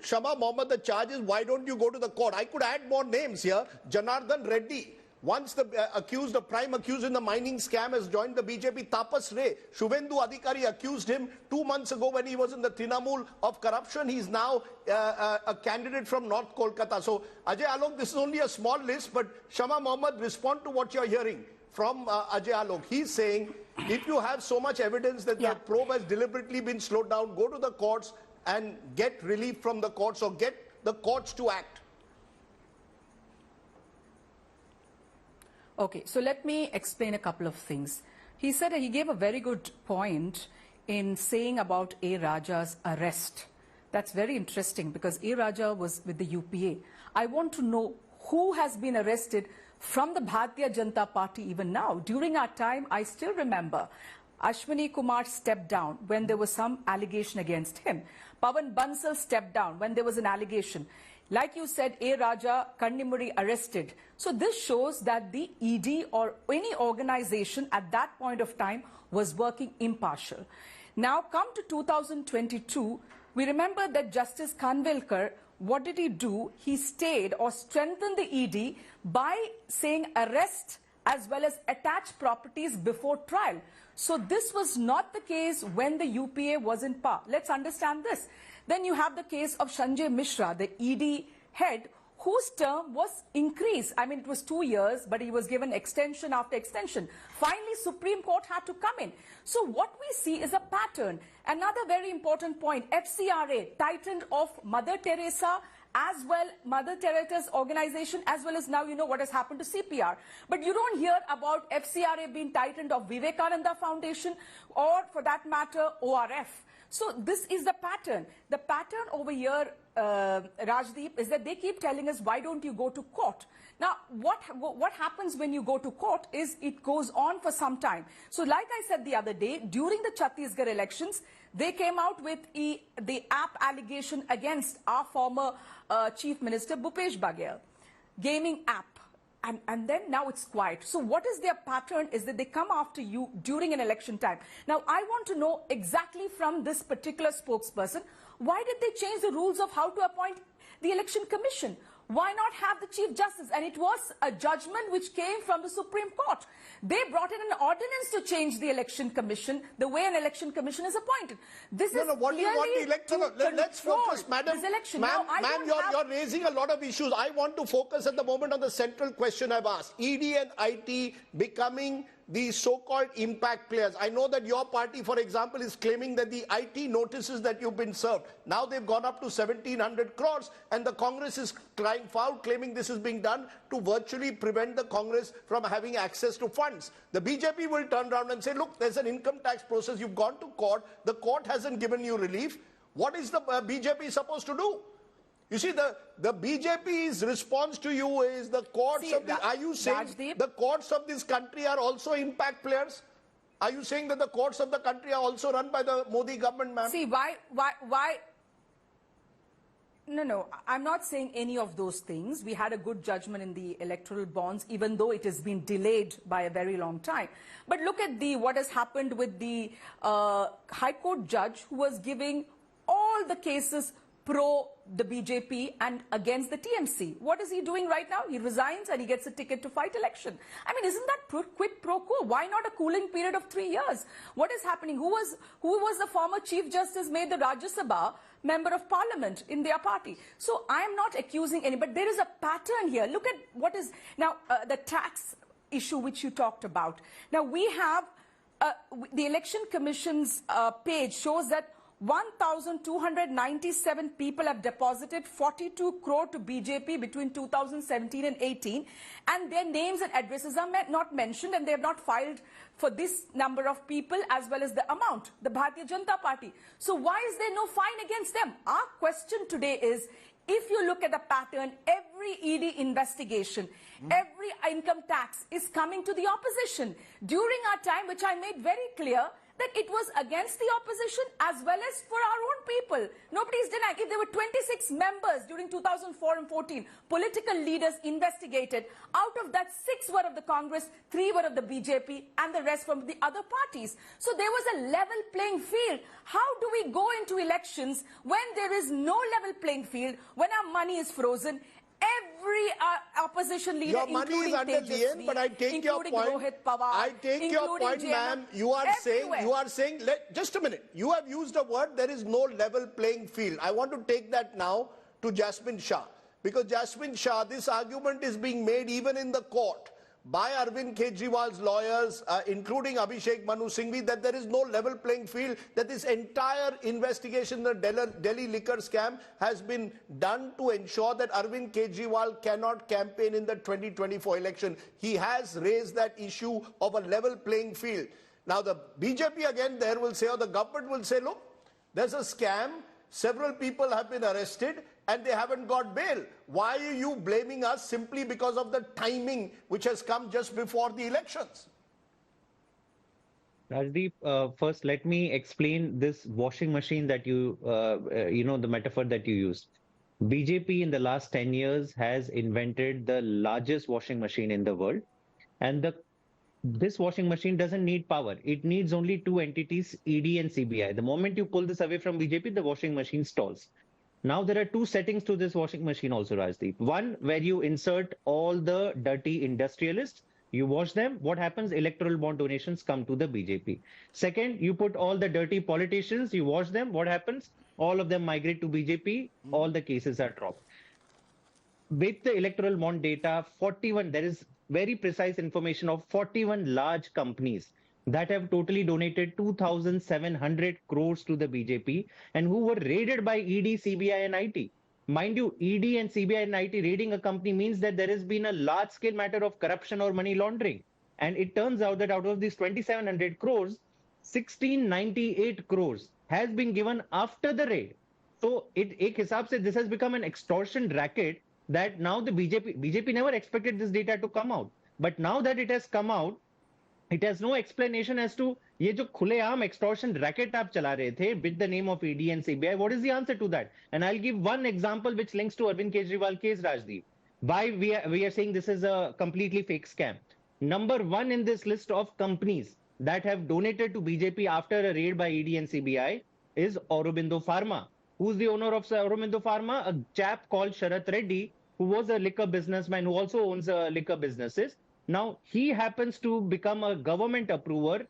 Shama Mohammed, the charge is, why don't you go to the court? I could add more names here. Janardhana Reddy, once the the prime accused in the mining scam, has joined the BJP. Tapas, Shubhendu Adhikari accused him 2 months ago when he was in the Trinnamool of corruption. He's now a candidate from North Kolkata. So, Ajay Alok, this is only a small list, but Shama Mohammed, respond to what you're hearing from Ajay Alok. He's saying, if you have so much evidence that the probe has deliberately been slowed down, go to the courts and get relief from the courts, or get the courts to act. Okay, so let me explain a couple of things. He said he gave a very good point in saying about A. Raja's arrest. That's very interesting because A. Raja was with the UPA. I want to know who has been arrested from the Bharatiya Janata Party even now. During our time, I still remember Ashwini Kumar stepped down when there was some allegation against him. Pawan Bansal stepped down when there was an allegation. Like you said, A. Raja, Kannimuri arrested. So this shows that the ED or any organization at that point of time was working impartial. Now come to 2022, we remember that Justice Khanvilkar, what did he do? He stayed or strengthened the ED by saying arrest as well as attach properties before trial. So this was not the case when the UPA was in power. Let's understand this. Then you have the case of Sanjay Mishra, the ED head, whose term was increased. I mean, it was 2 years, but he was given extension after extension. Finally, Supreme Court had to come in. So what we see is a pattern. Another very important point, FCRA, tightened of Mother Teresa, as well Mother Teresa's organization, as well as now you know what has happened to CPR. But you don't hear about FCRA being tightened of Vivekananda Foundation or, for that matter, ORF. So this is the pattern. The pattern over here, Rajdeep, is that they keep telling us, why don't you go to court? Now, what happens when you go to court is it goes on for some time. So like I said the other day, during the Chhattisgarh elections, they came out with the app allegation against our former Chief Minister, Bhupesh Baghel, gaming app. And then now it's quiet. So what is their pattern is that they come after you during an election time. Now, I want to know exactly from this particular spokesperson, why did they change the rules of how to appoint the election commission? Why not have the Chief Justice? And it was a judgment which came from the Supreme Court. They brought in an ordinance to change the election commission, the way an election commission is appointed. This is what do you want the election? Let's focus, madam. Ma'am, you're raising a lot of issues. I want to focus at the moment on the central question I've asked. ED and IT becoming the so-called impact players. I know that your party, for example, is claiming that the IT notices that you've been served, now they've gone up to 1,700 crores, and the Congress is crying foul, claiming this is being done to virtually prevent the Congress from having access to funds. The BJP will turn around and say, look, there's an income tax process, you've gone to court, the court hasn't given you relief. What is the BJP supposed to do? You see, the BJP's response to you is the courts are you saying Rajdeep, the courts of this country are also impact players? Are you saying that the courts of the country are also run by the Modi government, ma'am? See, why? No, I'm not saying any of those things. We had a good judgment in the electoral bonds, even though it has been delayed by a very long time. But look at what has happened with the High Court judge who was giving all the cases pro the BJP and against the TMC. What is he doing right now? He resigns and he gets a ticket to fight election. I mean, isn't that quid pro quo? Why not a cooling period of 3 years? What is happening? Who was the former Chief Justice made the Rajya Sabha member of parliament in their party? So I am not accusing any, but there is a pattern here. Look at what is now the tax issue which you talked about. Now we have the Election Commission's page shows that 1,297 people have deposited 42 crore to BJP between 2017 and 18, and their names and addresses are not mentioned, and they have not filed for this number of people as well as the amount, the Bharatiya Janata Party. So why is there no fine against them? Our question today is, if you look at the pattern, every ED investigation, every income tax is coming to the opposition. During our time, which I made very clear, that it was against the opposition as well as for our own people. Nobody's denying. If there were 26 members during 2004 and 14, political leaders investigated. Out of that, 6 were of the Congress, 3 were of the BJP, and the rest from the other parties. So there was a level playing field. How do we go into elections when there is no level playing field, when our money is frozen? Every opposition leader, your money is under the end, but I take your point. Rohit Pawar, I take your point, ma'am. You are saying, just a minute. You have used a word, there is no level playing field. I want to take that now to Jasmine Shah. Because Jasmine Shah, this argument is being made even in the court by Arvind Kejriwal's lawyers, including Abhishek Manu Singhvi, that there is no level playing field, that this entire investigation, the Delhi liquor scam, has been done to ensure that Arvind Kejriwal cannot campaign in the 2024 election. He has raised that issue of a level playing field. Now the BJP again there will say, or the government will say, look, there's a scam, several people have been arrested, and they haven't got bail. Why are you blaming us simply because of the timing which has come just before the elections? Rajdeep, first let me explain this washing machine that the metaphor that you used. BJP in the last 10 years has invented the largest washing machine in the world. And this washing machine doesn't need power. It needs only 2 entities, ED and CBI. The moment you pull this away from BJP, the washing machine stalls. Now, there are 2 settings to this washing machine also, Rajdeep. One, where you insert all the dirty industrialists, you wash them. What happens? Electoral bond donations come to the BJP. Second, you put all the dirty politicians, you wash them. What happens? All of them migrate to BJP. All the cases are dropped. With the electoral bond data, 41, there is very precise information of 41 large companies that have totally donated 2,700 crores to the BJP and who were raided by ED, CBI and IT. Mind you, ED and CBI and IT raiding a company means that there has been a large-scale matter of corruption or money laundering. And it turns out that out of these 2,700 crores, 1,698 crores has been given after the raid. So, ek hisab se this has become an extortion racket that now the BJP never expected this data to come out. But now that it has come out, it has no explanation as to ये जो खुलेआम extortion racket आप चला रहे थे with the name of ED and CBI. What is the answer to that? And I'll give one example which links to Arvind Kejriwal case, Rajdeep. Why we are saying this is a completely fake scam. Number 1 in this list of companies that have donated to BJP after a raid by ED and CBI is Aurobindo Pharma. Who's the owner of Aurobindo Pharma? A chap called Sharath Reddy, who was a liquor businessman who also owns liquor businesses. Now, he happens to become a government approver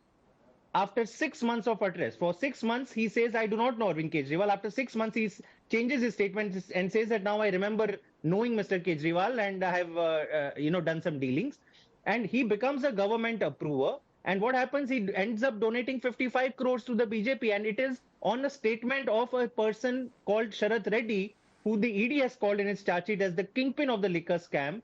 after 6 months of arrest. For 6 months, he says, I do not know Arvind Kejriwal. After 6 months, he changes his statement and says that now I remember knowing Mr. Kejriwal and I have, done some dealings. And he becomes a government approver. And what happens? He ends up donating 55 crores to the BJP. And it is on a statement of a person called Sharath Reddy, who the ED has called in its charge sheet as the kingpin of the liquor scam,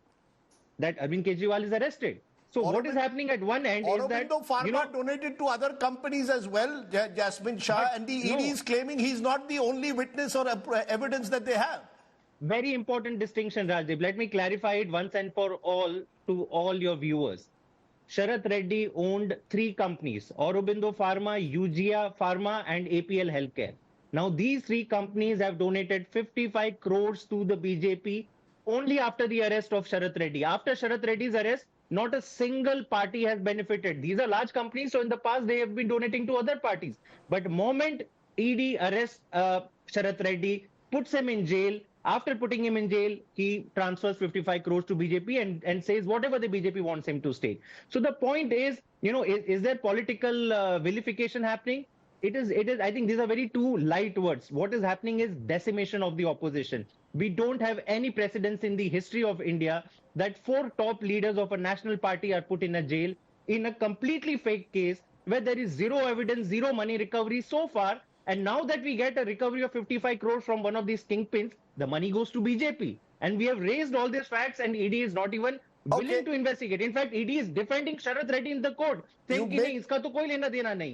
that Arvind Kejriwal is arrested. So what is happening at one end is that... Aurobindo Pharma donated to other companies as well, Jasmine Shah, and the ED is claiming he's not the only witness or evidence that they have. Very important distinction, Rajdeep. Let me clarify it once and for all to all your viewers. Sharath Reddy owned 3 companies, Aurobindo Pharma, Eugia Pharma and APL Healthcare. Now these 3 companies have donated 55 crores to the BJP only after the arrest of Sharath Reddy. After Sharath Reddy's arrest, not a single party has benefited. These are large companies, so in the past they have been donating to other parties. But moment ED arrests Sharath Reddy, puts him in jail, after putting him in jail, he transfers 55 crores to BJP and says whatever the BJP wants him to state. So the point is, is there political vilification happening? It is. I think these are very 2 light words. What is happening is decimation of the opposition. We don't have any precedence in the history of India that 4 top leaders of a national party are put in a jail in a completely fake case where there is 0 evidence, 0 money recovery so far. And now that we get a recovery of 55 crores from one of these kingpins, the money goes to BJP. And we have raised all these facts and ED is not even willing to investigate. In fact, ED is defending Sharath Reddy in the court, saying कि नहीं, इसका तो कोई लेना देना नहीं.